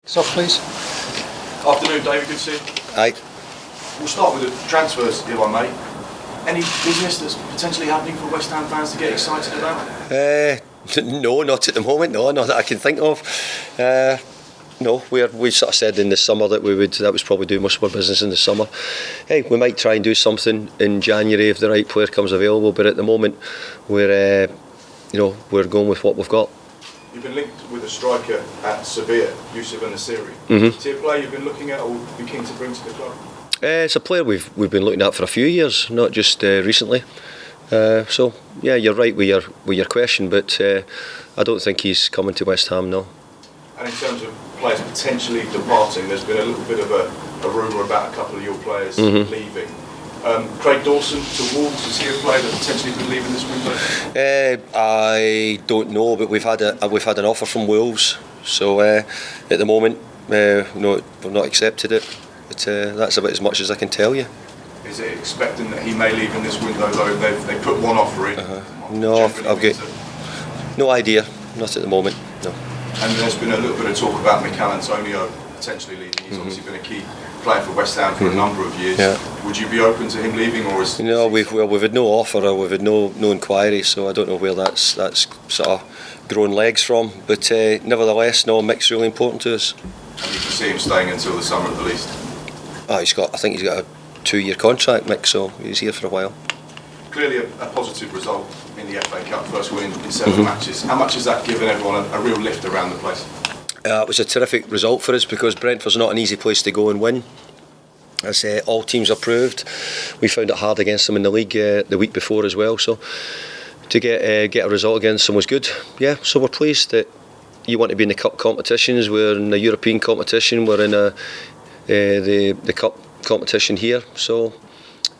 Stop, please. Afternoon, David. Good to see you. Aye. We'll start with the transfers, if I may. Any business that's potentially happening for West Ham fans to get excited about? No, not at the moment. No, not that I can think of. No, we sort of said in the summer that that was probably doing most of our business in the summer. Hey, we might try and do something in January if the right player comes available. But at the moment, we're going with what we've got. You've been linked with a striker at Sevilla, Youssef Nasiri. Mm-hmm. Is he a player you've been looking at or be keen to bring to the club? It's a player we've been looking at for a few years, not just recently. So yeah, you're right with your question, but I don't think he's coming to West Ham, no. And in terms of players potentially departing, there's been a little bit of a rumour about a couple of your players leaving. Craig Dawson to Wolves, is he a player that potentially could leave in this window? I don't know, but we've had an offer from Wolves, so at the moment, no, we've not accepted it. But that's about as much as I can tell you. Is it expecting that he may leave in this window, though they put one offer in? No, I've got no idea, not at the moment, no. And there's been a little bit of talk about Mikel Antonio potentially leaving. He's obviously been a key player for West Ham for a number of years. Yeah. Would you be open to him leaving, or is? No, we've had no offer, or we've had no inquiry, so I don't know where that's sort of grown legs from. But nevertheless, no, Mick's really important to us. And you can see him staying until the summer at the least. I think he's got a 2-year contract, Mick, so he's here for a while. Clearly a positive result in the FA Cup, first win in 7 matches. How much has that given everyone a real lift around the place? It was a terrific result for us because Brentford's not an easy place to go and win. As all teams are proved, we found it hard against them in the league the week before as well. So to get a result against them was good. Yeah, so we're pleased that you want to be in the cup competitions. We're in the European competition. We're in the cup competition here. So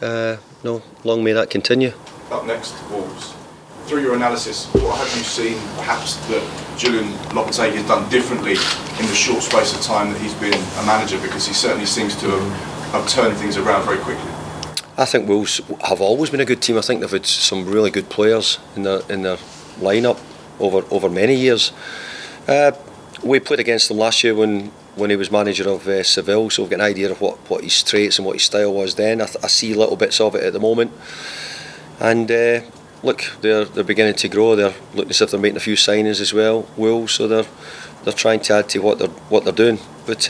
no, long may that continue. Up next, Wolves. Through your analysis, what have you seen perhaps that Julian Lopetegui has done differently in the short space of time that he's been a manager? Because he certainly seems to have turned things around very quickly. I think Wolves have always been a good team. I think they've had some really good players in their lineup over many years. We played against them last year when he was manager of Seville, so we've got an idea of what his traits and what his style was then. I see little bits of it at the moment, and look, they're beginning to grow. They're looking as if they're making a few signings as well, Wolves, so they're trying to add to what they're doing. But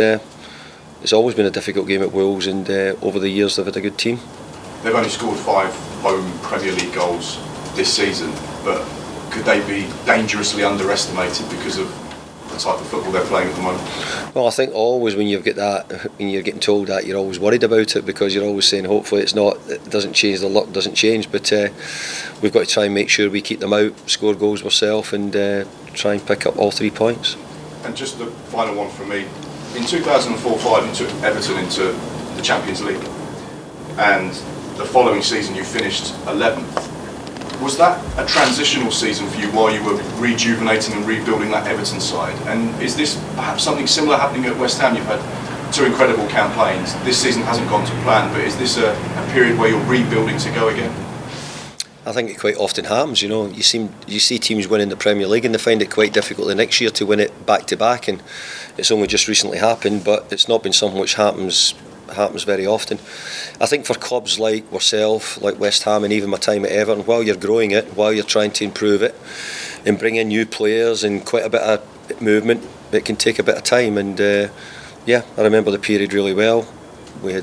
it's always been a difficult game at Wolves, and over the years they've had a good team. They've only scored 5 home Premier League goals this season, but could they be dangerously underestimated because of the type of football they're playing at the moment? Well, I think always when you're getting told that, you're always worried about it, because you're always saying hopefully it doesn't change, the luck doesn't change, but we've got to try and make sure we keep them out, score goals ourselves, and try and pick up all 3 points. And just the final one from me. In 2004-05 you took Everton into the Champions League, and the following season you finished 11th. Was that a transitional season for you while you were rejuvenating and rebuilding that Everton side? And is this perhaps something similar happening at West Ham? You've had 2 incredible campaigns. This season hasn't gone to plan, but is this a period where you're rebuilding to go again? I think it quite often happens. You see teams winning the Premier League and they find it quite difficult the next year to win it back to back, and it's only just recently happened, but it's not been something which happens very often. I think for clubs like ourselves, like West Ham, and even my time at Everton, while you're growing it, while you're trying to improve it and bring in new players and quite a bit of movement, it can take a bit of time. And I remember the period really well. We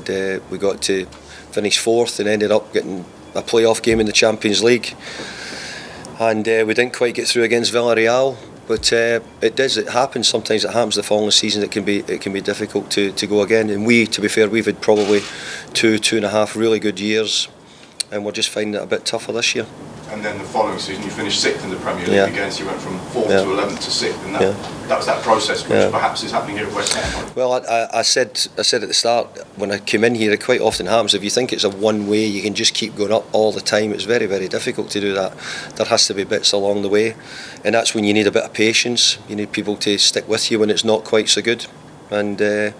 got to finish 4th and ended up getting a playoff game in the Champions League, and we didn't quite get through against Villarreal. But it happens. Sometimes it happens the following season. It can be difficult to go again. And to be fair, we've had probably 2.5 really good years, and we're just finding it a bit tougher this year. And then the following season you finished 6th in the Premier League again, so you went from 4th to 11th to 6th, and that was that process which perhaps is happening here at West Ham. Well, I said at the start when I came in here, it quite often happens. If you think it's a one way, you can just keep going up all the time. It's very, very difficult to do that. There has to be bits along the way, and that's when you need a bit of patience. You need people to stick with you when it's not quite so good, and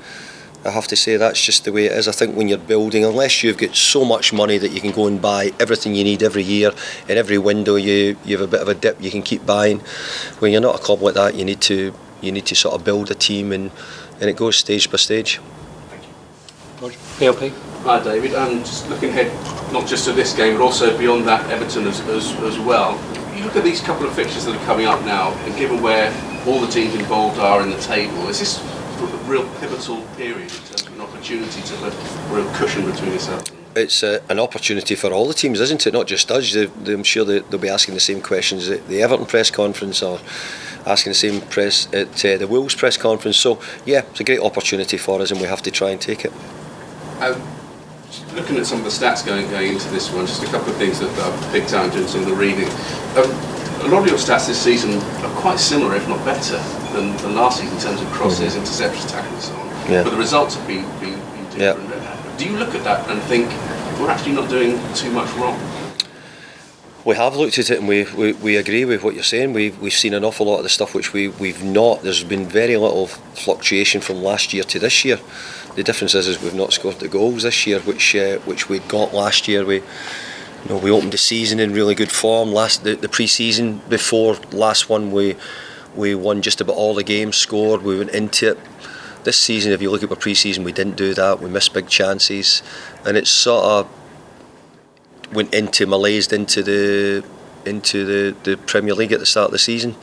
I have to say that's just the way it is. I think when you're building, unless you've got so much money that you can go and buy everything you need every year, in every window you have a bit of a dip you can keep buying. When you're not a club like that, you need to sort of build a team and and it goes stage by stage. Thank you. Roger. PLP. Hi David, just looking ahead not just to this game but also beyond that, Everton as well. You look at these couple of fixtures that are coming up now, and given where all the teams involved are in the table, is this a real pivotal period in terms of an opportunity to put a real cushion between yourselves? It's an opportunity for all the teams, isn't it? Not just us. I'm sure they'll be asking the same questions at the Everton press conference, or asking the same press at the Wolves press conference. So yeah, it's a great opportunity for us, and we have to try and take it. Looking at some of the stats going into this one, just a couple of things that I've picked out doing some of the reading. A lot of your stats this season are quite similar, if not better, than last season in terms of crosses, interceptions, tackles, and so on. Yeah. But the results have been different. Yeah. Do you look at that and think we're actually not doing too much wrong? We have looked at it, and we agree with what you're saying. We've seen an awful lot of the stuff which we've not. There's been very little fluctuation from last year to this year. The difference is we've not scored the goals this year, which we got last year. We opened the season in really good form. The pre-season before last one, we won just about all the games, scored. We went into it. This season, if you look at our pre-season, we didn't do that. We missed big chances, and it sort of went malaised into the Premier League at the start of the season.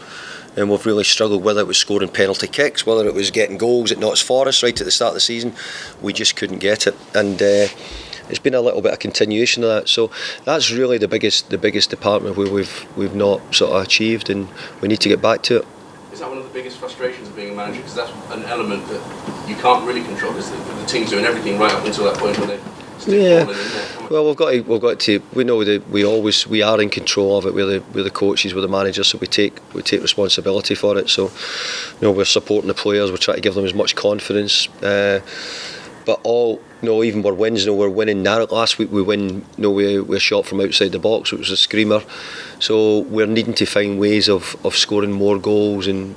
And we've really struggled, whether it was scoring penalty kicks, whether it was getting goals at Notts Forest right at the start of the season. We just couldn't get it, and it's been a little bit of continuation of that. So that's really the biggest department where we've not sort of achieved, and we need to get back to it. Is that one of the biggest frustrations of being a manager? Because that's an element that you can't really control, is that the team's doing everything right up until that point when they yeah. Well, we've got to. We know that we are in control of it. We're the coaches, we're the managers, so we take responsibility for it. So, we're supporting the players. We try to give them as much confidence. But even our wins. We're winning narrow. Last week we win. We shot from outside the box, which was a screamer. So we're needing to find ways of scoring more goals and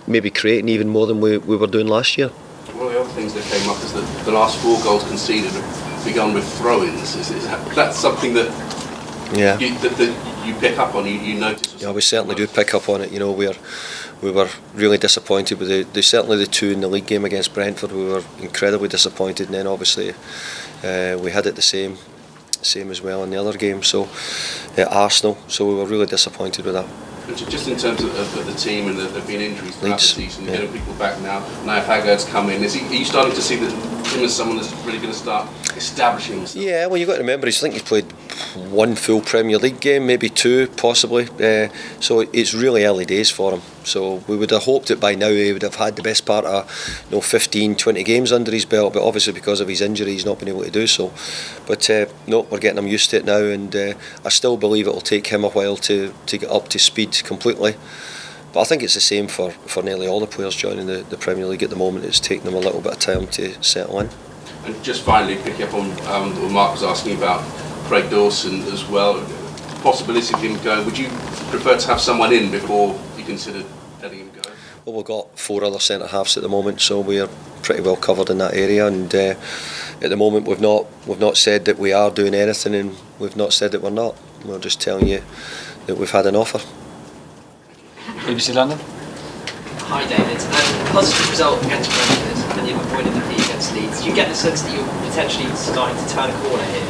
maybe creating even more than we were doing last year. One of the other things that came up is that the last 4 goals conceded have begun with throw-ins. Is that something that you pick up on? You notice? Yeah, we certainly do pick up on it. We were really disappointed with certainly the 2 in the league game against Brentford. We were incredibly disappointed, and then obviously we had it the same as well in the other game. So at Arsenal, so we were really disappointed with that. Just in terms of the team, and there have been injuries throughout the season, getting people back now. Nayef Aguerd's come in. Are you starting to see him as someone that's really going to start establishing himself? Yeah, well, you've got to remember, I think he's played 1 full Premier League game, maybe 2 possibly. So it's really early days for him. So we would have hoped that by now he would have had the best part of 15, 20 games under his belt, but obviously because of his injury he's not been able to do so. But we're getting him used to it now, and I still believe it will take him a while to get up to speed completely. But I think it's the same for nearly all the players joining the Premier League at the moment. It's taking them a little bit of time to settle in. And just finally, picking up on what Mark was asking about Craig Dawson as well, possibility of him going, would you prefer to have someone in before you consider letting him go? Well, we've got 4 other centre-halves at the moment, so we're pretty well covered in that area, and at the moment we've not said that we are doing anything, and we've not said that we're not. We're just telling you that we've had an offer. BBC London. Hi David, positive result against Brentford and you've avoided defeat against Leeds. Do you get the sense that you're potentially starting to turn a corner here?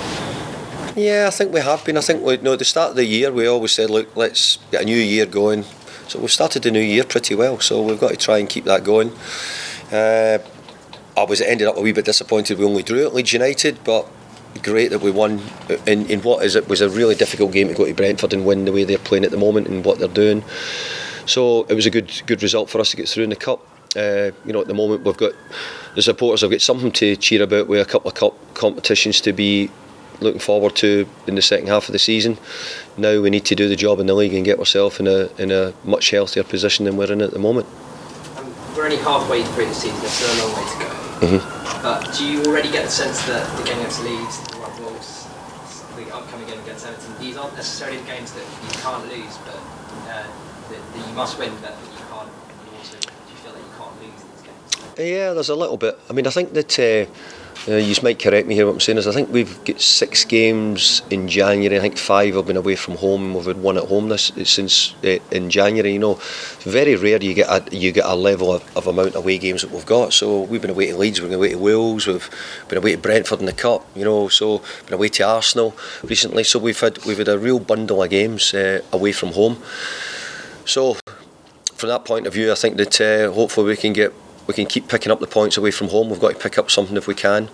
Yeah, I think we have been. I think at the start of the year we always said, look, let's get a new year going. So we've started the new year pretty well, so we've got to try and keep that going. Ended up a wee bit disappointed we only drew at Leeds United, but great that we won in what was a really difficult game to go to Brentford and win the way they're playing at the moment and what they're doing. So it was a good result for us to get through in the cup. At the moment we've got the supporters have got something to cheer about with a couple of cup competitions to be looking forward to in the second half of the season. Now we need to do the job in the league and get ourselves in a much healthier position than we're in at the moment. We're only halfway through the season, there's still a long way to go. Mm-hmm. But do you already get the sense that the game against Leeds, the Wolves, the upcoming game against Everton, these aren't necessarily the games that you can't lose, but that you must win, but you can't? Do you feel that you can't lose these games? Yeah, there's a little bit. I mean, I think that you might correct me here. What I'm saying is, I think we've got 6 games in January. I think 5 have been away from home. We've had 1 at home since in January. You know, it's very rare you get a level of amount of away games that we've got. So we've been away to Leeds, we've been away to Wales, we've been away to Brentford in the Cup. You know, so been away to Arsenal recently. So we've had a real bundle of games away from home. So from that point of view, I think that hopefully we can keep picking up the points away from home. We've got to pick up something if we can,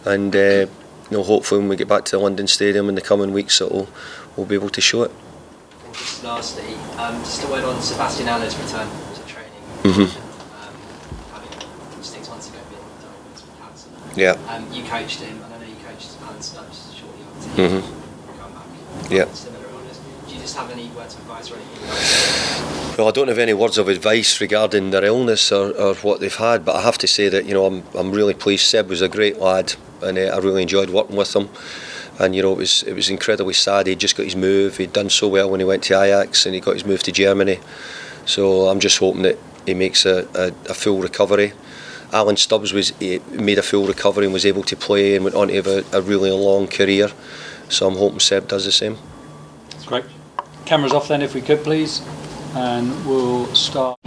and you know, hopefully when we get back to the London Stadium in the coming weeks, we'll be able to show it. And just lastly, just a word on Sebastian Aller's return to training. Having 6 months ago been diagnosed with cancer. Yeah. You coached him, and I know you coached Alan Stubbs shortly after he come back. Yeah. Similar illness. Do you just have any words of advice or anything? Well, I don't have any words of advice regarding their illness or what they've had, but I have to say that, you know, I'm really pleased. Seb was a great lad, and I really enjoyed working with him. And you know, it was incredibly sad. He'd just got his move. He'd done so well when he went to Ajax, and he got his move to Germany. So I'm just hoping that he makes a full recovery. Alan Stubbs made a full recovery and was able to play and went on to have a really long career. So I'm hoping Seb does the same. That's great. Cameras off then, if we could, please. And we'll start.